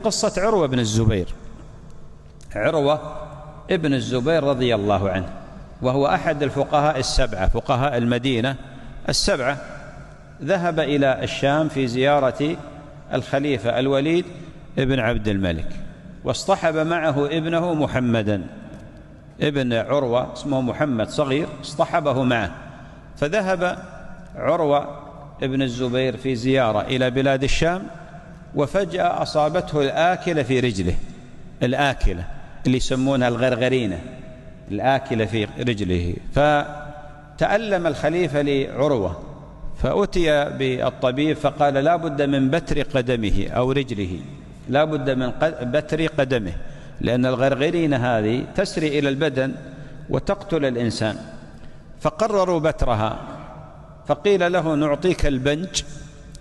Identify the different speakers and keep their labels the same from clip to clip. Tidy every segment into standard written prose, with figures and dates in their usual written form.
Speaker 1: قصة عروة بن الزبير. عروة ابن الزبير رضي الله عنه، وهو أحد الفقهاء السبعة، فقهاء المدينة السبعة. ذهب إلى الشام في زيارة الخليفة الوليد ابن عبد الملك، واصطحب معه ابنه محمدا. ابن عروة اسمه محمد صغير، اصطحبه معه. فذهب عروة ابن الزبير في زيارة إلى بلاد الشام، وفجأة أصابته الآكلة في رجله، الآكلة اللي يسمونها الغرغرينة، الآكلة في رجله. فتألم الخليفة لعروة، فأتي بالطبيب فقال لا بد من بتر قدمه أو رجله، لا بد من بتر قدمه، لأن الغرغرينة هذه تسري إلى البدن وتقتل الإنسان. فقرروا بترها، فقيل له نعطيك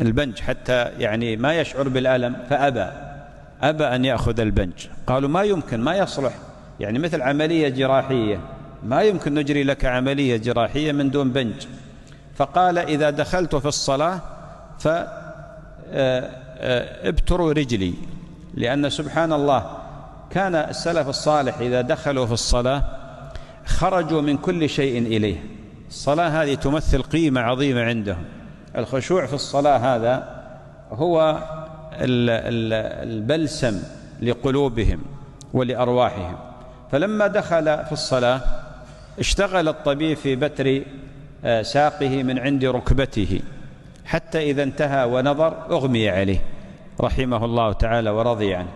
Speaker 1: البنج حتى يعني ما يشعر بالألم، فأبى أن يأخذ البنج. قالوا ما يمكن، ما يصلح، يعني مثل عملية جراحية، ما يمكن نجري لك عملية جراحية من دون بنج. فقال إذا دخلت في الصلاة فابتروا رجلي، لأن سبحان الله كان السلف الصالح إذا دخلوا في الصلاة خرجوا من كل شيء إليه. الصلاة هذه تمثل قيمة عظيمة عندهم. الخشوع في الصلاة هذا هو البلسم لقلوبهم ولأرواحهم. فلما دخل في الصلاة اشتغل الطبيب في بتر ساقه من عند ركبته، حتى إذا انتهى ونظر أغمي عليه رحمه الله تعالى ورضي عنه.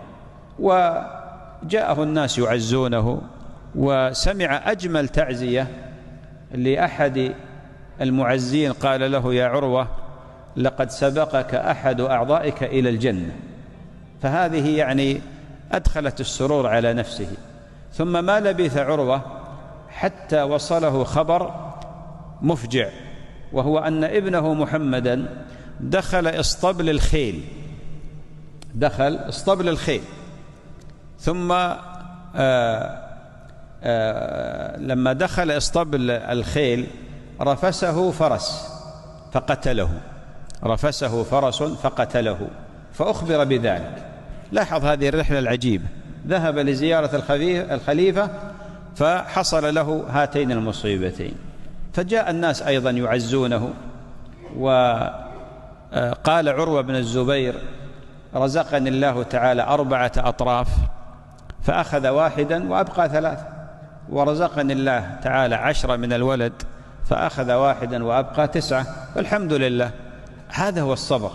Speaker 1: وجاءه الناس يعزونه، وسمع أجمل تعزية لأحد المعزين، قال له يا عروة لقد سبقك أحد أعضائك إلى الجنة. فهذه يعني أدخلت السرور على نفسه. ثم ما لبث عروة حتى وصله خبر مفجع، وهو أن ابنه محمدا دخل اسطبل الخيل، ثم لما دخل اسطبل الخيل رفسه فرس فقتله، فأخبر بذلك. لاحظ هذه الرحلة العجيبة، ذهب لزيارة الخليفة فحصل له هاتين المصيبتين. فجاء الناس أيضا يعزونه، وقال عروة بن الزبير رزقني الله تعالى 4 أطراف فأخذ واحدا وأبقى 3، ورزقني الله تعالى 10 من الولد فأخذ واحدا وأبقى 9، والحمد لله. هذا هو الصبر.